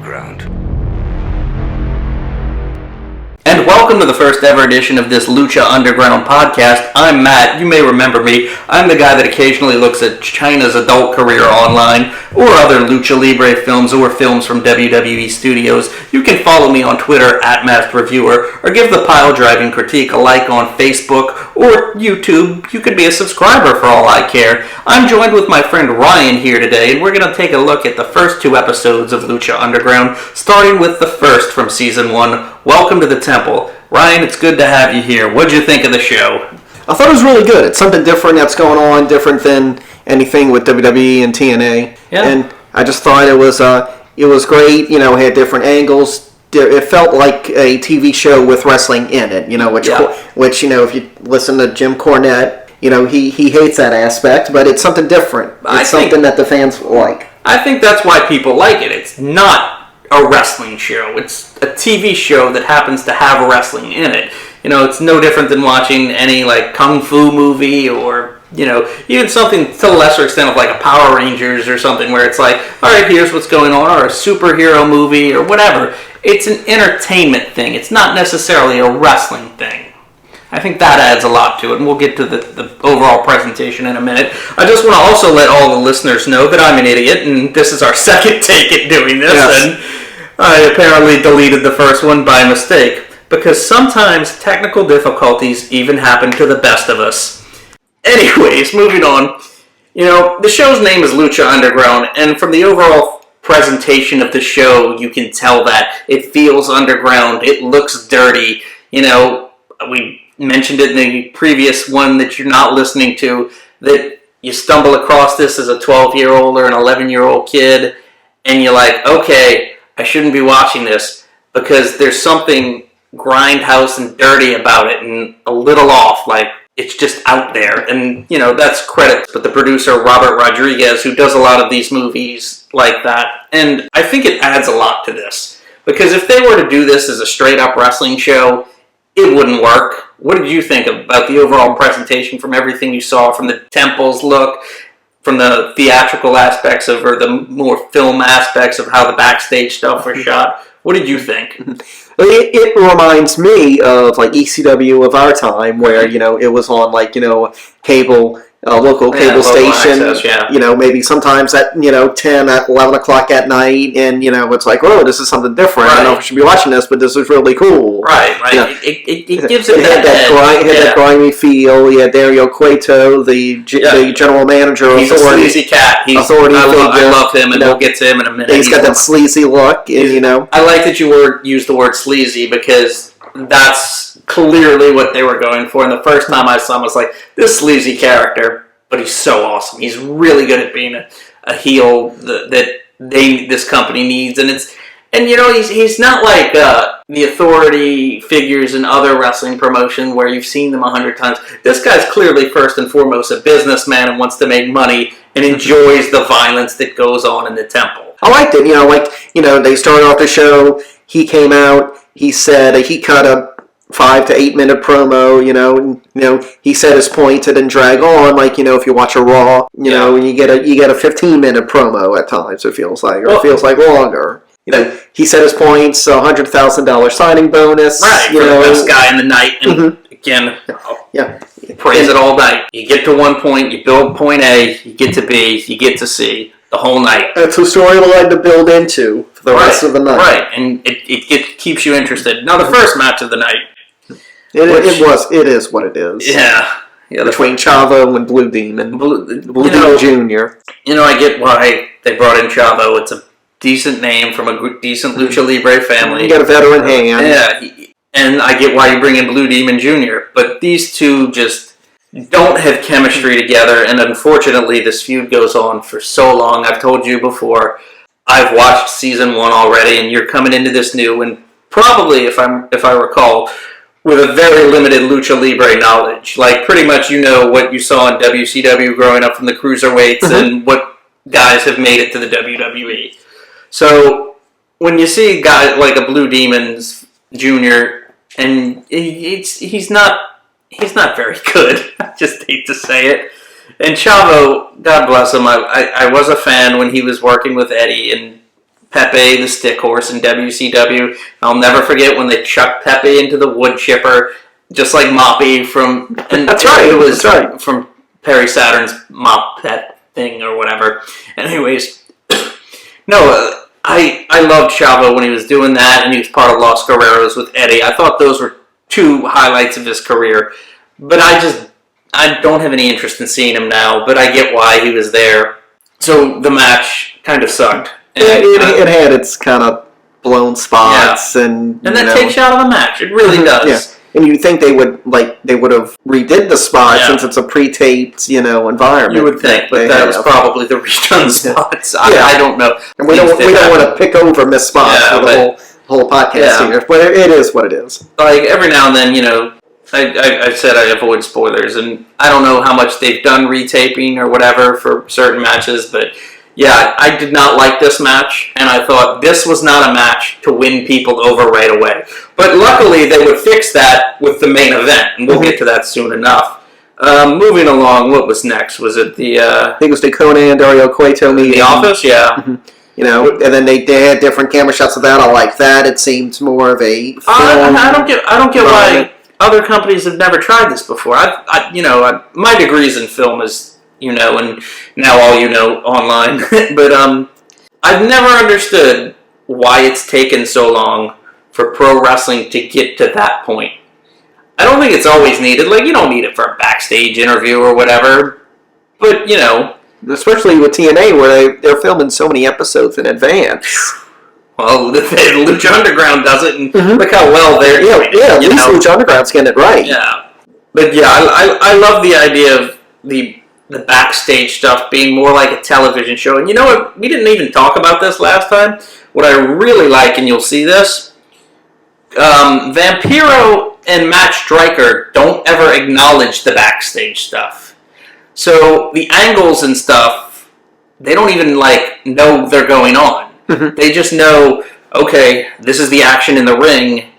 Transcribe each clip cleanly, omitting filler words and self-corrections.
Underground. And welcome to the first ever edition of this Lucha Underground podcast. I'm Matt. You may remember me. I'm the guy that occasionally looks at China's adult career online, or other Lucha Libre films, or films from WWE studios. You can follow me on Twitter at MaskReviewer, or give the Pile Driving Critique a like on Facebook or YouTube. You could be a subscriber for all I care. I'm joined with my friend Ryan here today, and we're going to take a look at the first two episodes of Lucha Underground, starting with the first from Season 1, Welcome to the Temple. Ryan, it's good to have you here. What'd you think of the show? I thought it was really good. It's something different that's going on, different than anything with WWE and TNA. Yeah. And I just thought it was great. You know, it had different angles. It felt like a TV show with wrestling in it. You know, which you know, if you listen to Jim Cornette, you know, he hates that aspect, but it's something different. It's something that the fans like. I think that's why people like it. It's not a wrestling show. It's a TV show that happens to have wrestling in it. You know, it's no different than watching any, like, kung fu movie or, you know, even something to a lesser extent of, like, a Power Rangers or something where it's like, all right, here's what's going on, or a superhero movie or whatever. It's an entertainment thing. It's not necessarily a wrestling thing. I think that adds a lot to it, and we'll get to the overall presentation in a minute. I just want to also let all the listeners know that I'm an idiot, and this is our second take at doing this, yes. And I apparently deleted the first one by mistake, because sometimes technical difficulties even happen to the best of us. Anyways, moving on. You know, the show's name is Lucha Underground, and from the overall presentation of the show, you can tell that it feels underground, it looks dirty. You know, we mentioned it in the previous one that you're not listening to, that you stumble across this as a 12-year-old or an 11-year-old kid, and you're like, okay, I shouldn't be watching this, because there's something grindhouse and dirty about it, and a little off, like, it's just out there, and, you know, that's credit but the producer, Robert Rodriguez, who does a lot of these movies like that, and I think it adds a lot to this, because if they were to do this as a straight-up wrestling show, it wouldn't work. What did you think about the overall presentation from everything you saw, from the temple's look, from the theatrical aspects of, or the more film aspects of how the backstage stuff was shot? What did you think? It reminds me of like ECW of our time, where you know it was on like cable. Local cable station, access, you know, maybe sometimes at, 10, at 11 o'clock at night, and, it's like, oh, this is something different. Right. I don't know if I should be watching this, but this is really cool. Right. You know, it gives it that grimy feel. You had Dario Cueto, the general manager. He's authority, a sleazy cat. I love him, and we'll get to him in a minute. He's got that sleazy look, and, I like that you used the word sleazy, because that's clearly what they were going for. And the first time I saw him, I was like, this sleazy character, but he's so awesome. He's really good at being a heel that this company needs. And he's not like the authority figures in other wrestling promotion where you've seen them 100 times. This guy's clearly first and foremost a businessman and wants to make money and enjoys the violence that goes on in the temple. I liked it. They started off the show. He came out. He said he cut a 5 to 8 minute promo. He said his point. It didn't drag on. Like if you watch a Raw, and you get a 15-minute promo at times. It feels like, or it feels like longer. He said his points. $100,000 signing bonus. Right. For the best guy in the night. And again, praise it all night. You get to one point. You build point A. You get to B. You get to C. The whole night. It's a storyline to build into for the rest of the night. Right, and it keeps you interested. Now, the first match of the night. It is what it is. Yeah. Between Chavo and Blue Demon. Blue Demon Jr. I get why they brought in Chavo. It's a decent name from a decent Lucha Libre family. You got a veteran hand. Yeah, and I get why you bring in Blue Demon Jr. But these two just don't have chemistry together, and unfortunately this feud goes on for so long. I've told you before, I've watched season 1 already, and you're coming into this new, and probably, if I recall, with a very limited Lucha Libre knowledge. Like, pretty much what you saw in WCW growing up from the cruiserweights, and what guys have made it to the WWE. So, when you see guys like a Blue Demons Jr., and he's not very good. I just hate to say it. And Chavo, God bless him, I was a fan when he was working with Eddie, and Pepe the stick horse in WCW. I'll never forget when they chucked Pepe into the wood chipper, just like Moppy from. And That's right. It was That's right. from Perry Saturn's Mop Pet thing or whatever. Anyways, no, I loved Chavo when he was doing that, and he was part of Los Guerreros with Eddie. I thought those were two highlights of his career. But I don't have any interest in seeing him now, but I get why he was there. So the match kind of sucked. And It had its kind of blown spots, and that takes you out of the match. It really does. Yeah. And you'd think they would have redid the spot since it's a pre-taped, environment. You would think, but that was probably the redone spots. I don't know. And we don't want to pick over missed spots for the whole podcast here, but it is what it is. Like every now and then, I said I avoid spoilers, and I don't know how much they've done retaping or whatever for certain matches, but yeah, I did not like this match, and I thought this was not a match to win people over right away. But luckily, they would fix that with the main event, and we'll get to that soon enough. Moving along, what was next? Was it the... I think it was the Conan Dario Cueto meeting. The Office, yeah. Mm-hmm. And then they had different camera shots of that. I like that. It seemed more of a film. I don't get why other companies have never tried this before. My degree's in film, as you know, and now all you know online. But I've never understood why it's taken so long for pro wrestling to get to that point. I don't think it's always needed. Like, you don't need it for a backstage interview or whatever. But, especially with TNA, where they're filming so many episodes in advance. Well, Lucha Underground does it, and look how well they're doing it. Yeah, at least Lucha Underground's getting it right. Yeah. But yeah, I love the idea of the backstage stuff being more like a television show. And you know what? We didn't even talk about this last time. What I really like, and you'll see this, Vampiro and Matt Striker don't ever acknowledge the backstage stuff. So the angles and stuff, they don't even know they're going on. They just know, okay, this is the action in the ring.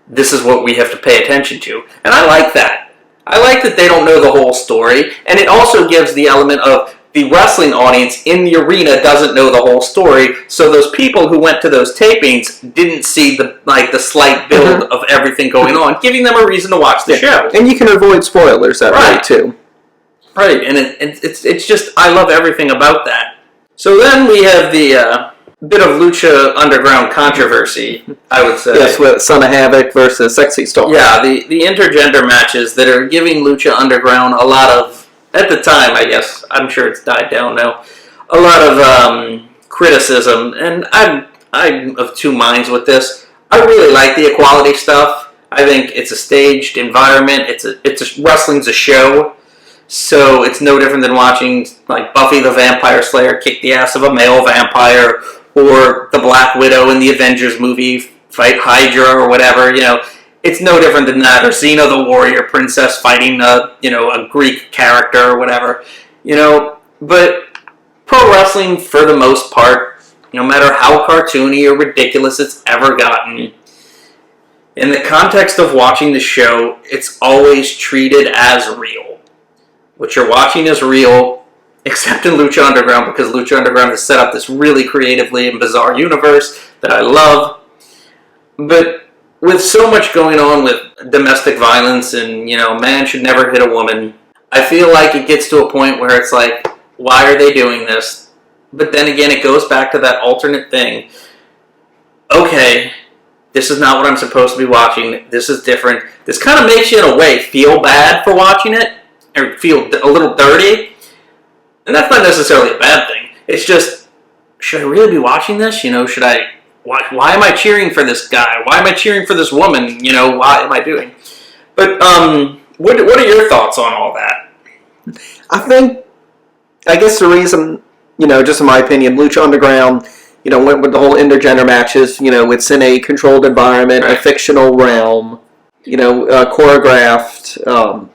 This is what we have to pay attention to. And I like that. I like that they don't know the whole story. And it also gives the element of the wrestling audience in the arena doesn't know the whole story. So those people who went to those tapings didn't see the slight build of everything going on, giving them a reason to watch the show. And you can avoid spoilers that way, too. Right. And it's just, I love everything about that. So then we have the... bit of Lucha Underground controversy, I would say. Yes, with Son of Havoc versus Sexy Star. Yeah, the intergender matches that are giving Lucha Underground a lot of, at the time, I guess, I'm sure it's died down now, a lot of criticism, and I'm of two minds with this. I really like the equality stuff. I think it's a staged environment. Wrestling's a show, so it's no different than watching Buffy the Vampire Slayer kick the ass of a male vampire, or the Black Widow in the Avengers movie fight Hydra or whatever. It's no different than that. Or Xena the Warrior Princess fighting a Greek character or whatever. But pro wrestling, for the most part, no matter how cartoony or ridiculous it's ever gotten, in the context of watching the show, it's always treated as real. What you're watching is real. Except in Lucha Underground, because Lucha Underground has set up this really creatively and bizarre universe that I love. But with so much going on with domestic violence and, man should never hit a woman, I feel like it gets to a point where it's like, why are they doing this? But then again, it goes back to that alternate thing. Okay, this is not what I'm supposed to be watching. This is different. This kind of makes you, in a way, feel bad for watching it, or feel a little dirty. And that's not necessarily a bad thing. It's just, should I really be watching this? Should I... Why am I cheering for this guy? Why am I cheering for this woman? Why am I doing? But, what are your thoughts on all that? I guess the reason, just in my opinion, Lucha Underground, went with the whole intergender matches, it's in a controlled environment, a fictional realm, a choreographed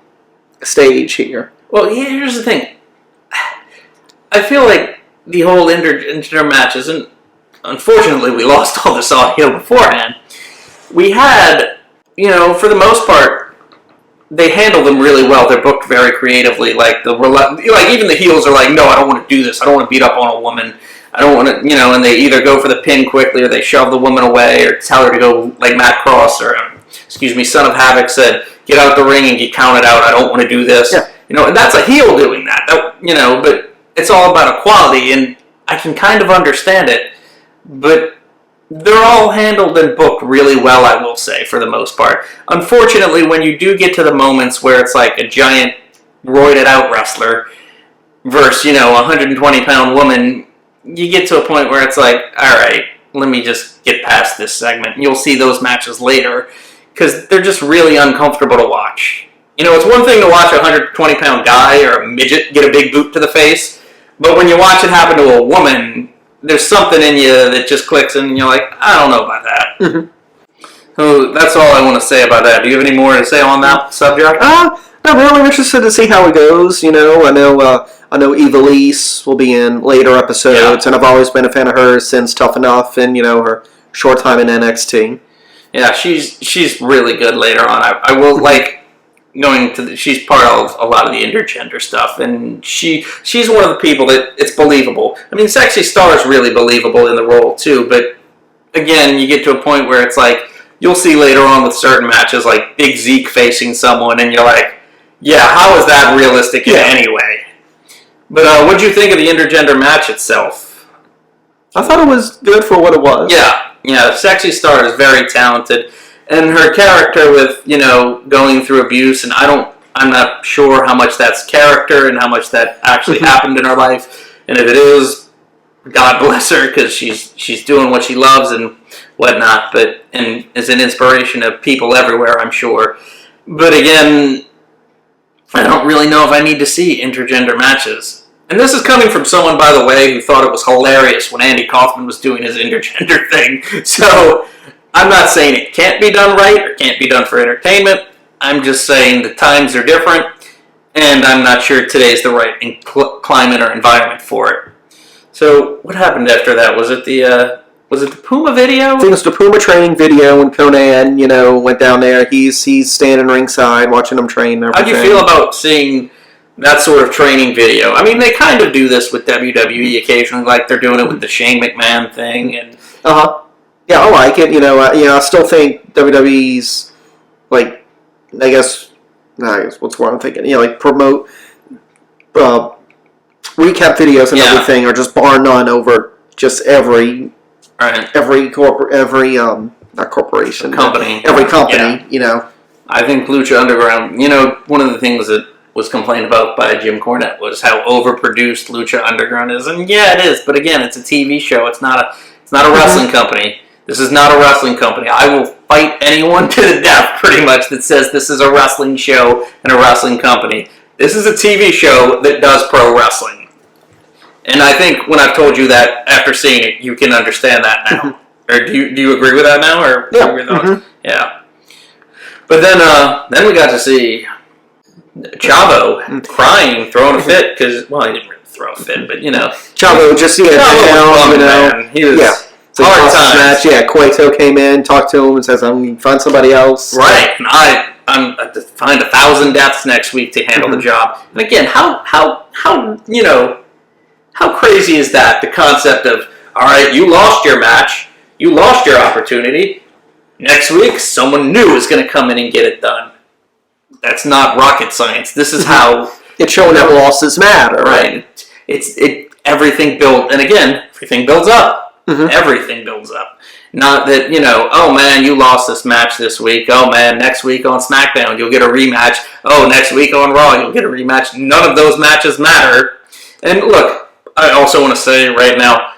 stage here. Well, here's the thing. I feel like the whole intergender matches, and unfortunately we lost all this audio beforehand, we had, for the most part, they handle them really well. They're booked very creatively. Even the heels are like, no, I don't want to do this. I don't want to beat up on a woman. I don't want to, and they either go for the pin quickly or they shove the woman away or tell her to go like Matt Cross or, Son of Havoc said, get out the ring and get counted out. I don't want to do this. Yeah. And that's a heel doing that. But it's all about equality, and I can kind of understand it. But they're all handled and booked really well, I will say, for the most part. Unfortunately, when you do get to the moments where it's like a giant roided out wrestler versus, a 120-pound woman, you get to a point where it's like, all right, let me just get past this segment. And you'll see those matches later because they're just really uncomfortable to watch. It's one thing to watch a 120-pound guy or a midget get a big boot to the face, but when you watch it happen to a woman, there's something in you that just clicks and you're like, I don't know about that. Mm-hmm. So that's all I want to say about that. Do you have any more to say on that subject? I'm really interested to see how it goes. I know Evilise will be in later episodes, and I've always been a fan of hers since Tough Enough and her short time in NXT. Yeah, she's really good later on. I will like going to she's part of a lot of the intergender stuff, and she's one of the people that it's believable. I mean, Sexy Star is really believable in the role too, but again, you get to a point where it's like you'll see later on with certain matches like Big Zeke facing someone, and you're like, yeah, how is that realistic in any way? But what did you think of the intergender match itself? I thought it was good for what it was. Yeah, Sexy Star is very talented. And her character with, going through abuse, and I'm not sure how much that's character and how much that actually happened in her life. And if it is, God bless her, because she's doing what she loves and whatnot, and is an inspiration of people everywhere, I'm sure. But again, I don't really know if I need to see intergender matches. And this is coming from someone, by the way, who thought it was hilarious when Andy Kaufman was doing his intergender thing. So I'm not saying it can't be done right or can't be done for entertainment. I'm just saying the times are different, and I'm not sure today's the right climate or environment for it. So what happened after that? Was it the Puma video? I think it was the Puma training video when Conan, went down there. He's standing ringside watching them train. How do you feel about seeing that sort of training video? I mean, they kind of do this with WWE occasionally, like they're doing it with the Shane McMahon thing, and yeah, I like it. I still think WWE's like, I guess what's what I'm thinking. Promote recap videos and everything are just bar none over just every not corporation company, every company. Yeah. I think Lucha Underground. One of the things that was complained about by Jim Cornette was how overproduced Lucha Underground is, and yeah, it is. But again, it's a TV show. It's not a wrestling company. This is not a wrestling company. I will fight anyone to the death, pretty much, that says this is a wrestling show and a wrestling company. This is a TV show that does pro wrestling. And I think when I've told you that after seeing it, you can understand that now. Or do you agree with that now? Or yeah. Yeah. But then we got to see Chavo crying, throwing a fit, because, well, he didn't really throw a fit, but, Chavo just, man. He was... Yeah. Hard match. Yeah, Cueto came in, talked to him, and says, "I'm gonna find somebody else." Right, and I'm to find 1,000 deaths next week to handle the job. And again, how crazy is that? The concept of, all right, you lost your match, you lost your opportunity. Next week, someone new is going to come in and get it done. That's not rocket science. This is how it's showing that losses matter. Right. Everything builds, and again, everything builds up. Everything builds up. Not that, oh man, you lost this match this week. Oh man, next week on SmackDown you'll get a rematch. Oh, next week on Raw you'll get a rematch. None of those matches matter. And look, I also want to say right now,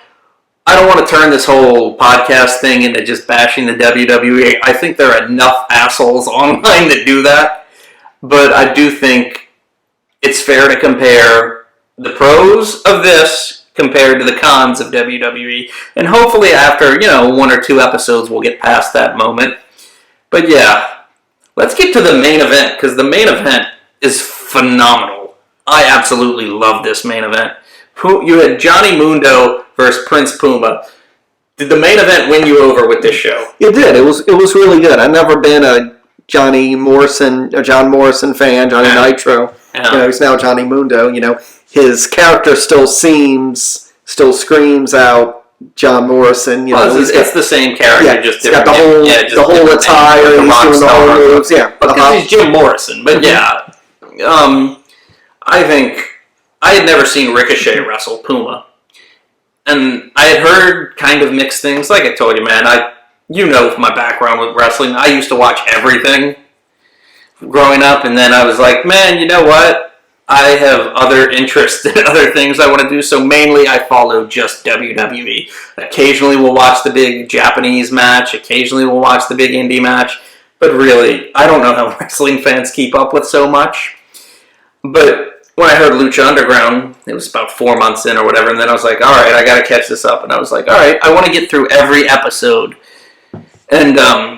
I don't want to turn this whole podcast thing into just bashing the WWE. I think there are enough assholes online that do that. But I do think it's fair to compare the pros of this compared to the cons of WWE. And hopefully after, 1 or 2 episodes, we'll get past that moment. But yeah, let's get to the main event, because the main event is phenomenal. I absolutely love this main event. You had Johnny Mundo versus Prince Puma. Did the main event win you over with this show? It did. It was really good. I've never been a John Morrison fan, Johnny Nitro. Yeah. He's now Johnny Mundo. His character still seems still screams out John Morrison. You know, Well, it's the same character, yeah, just he's got different. the whole attire. He's doing the whole moves. Yeah, because he's Jim Morrison. But yeah, I think I had never seen Ricochet wrestle Puma, and I had heard kind of mixed things. Like I told you, man, you know my background with wrestling. I used to watch everything growing up, and then I was like, man, you know what? I have other interests and other things I want to do, so mainly I follow just WWE. Occasionally we'll watch the big Japanese match, occasionally we'll watch the big indie match, but really, I don't know how wrestling fans keep up with so much. But when I heard Lucha Underground, it was about 4 months in or whatever, and then I was like, alright, I gotta catch this up, and I was like, alright, I want to get through every episode. And,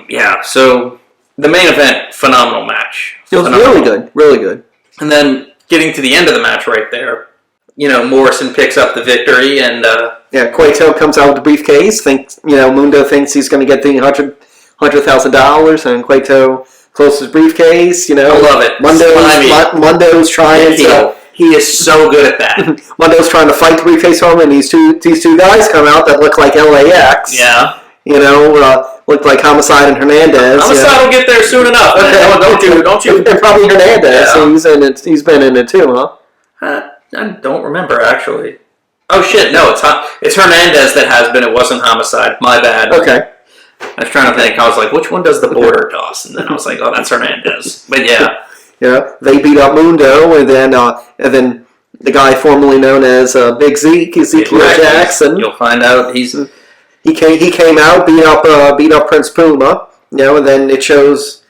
yeah, so the main event, phenomenal match. It was really good, really good. And then getting to the end of the match right there, you know, Morrison picks up the victory, and Cueto comes out with the briefcase. Mundo thinks he's going to get the $100,000, and Cueto closes his briefcase. You know, I love it. Mundo's trying to. He is so good at that. Mundo's trying to fight the briefcase from him, and these two guys come out that look like LAX. Yeah. You know, looked like Homicide and Hernandez. Homicide will get there soon enough. Okay. Don't you? And probably Hernandez. Yeah. He's been in it too, huh? I don't remember actually. Oh shit! No, it's Hernandez that has been. It wasn't Homicide. My bad. Okay. I was trying to think. I was like, which one does the border toss? And then I was like, oh, that's Hernandez. But yeah. Yeah. They beat up Mundo, and then the guy formerly known as Big Zeke, Ezekiel Jackson. You'll find out he's. He came out, beat up Prince Puma, you know, and then it shows,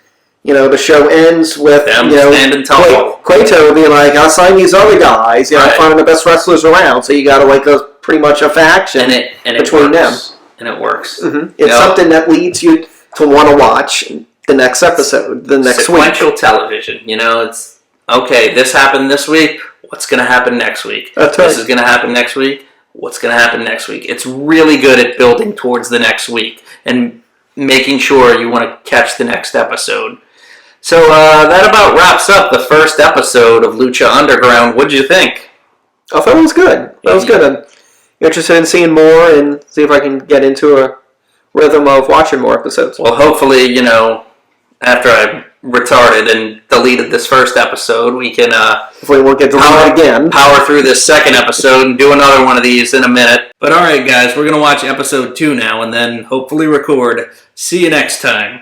you know, the show ends with them standing tall. Cueto being like, I'll sign these other guys, you know, right. finding the best wrestlers around, so you got to like a pretty much a faction between them. And it works. Mm-hmm. It's something that leads you to want to watch the next episode, the next week. Sequential television, you know, it's, okay, this happened this week, what's going to happen next week? That's right. This is going to happen next week. What's going to happen next week? It's really good at building towards the next week and making sure you want to catch the next episode. So that about wraps up the first episode of Lucha Underground. What'd you think? I thought it was good. That was good. I'm interested in seeing more and see if I can get into a rhythm of watching more episodes. Well, hopefully, you know, after I retarded and deleted this first episode, we can hopefully won't get deleted again. Power through this second episode and do another one of these in a minute. But alright guys, we're going to watch episode 2 now and then hopefully record. See you next time.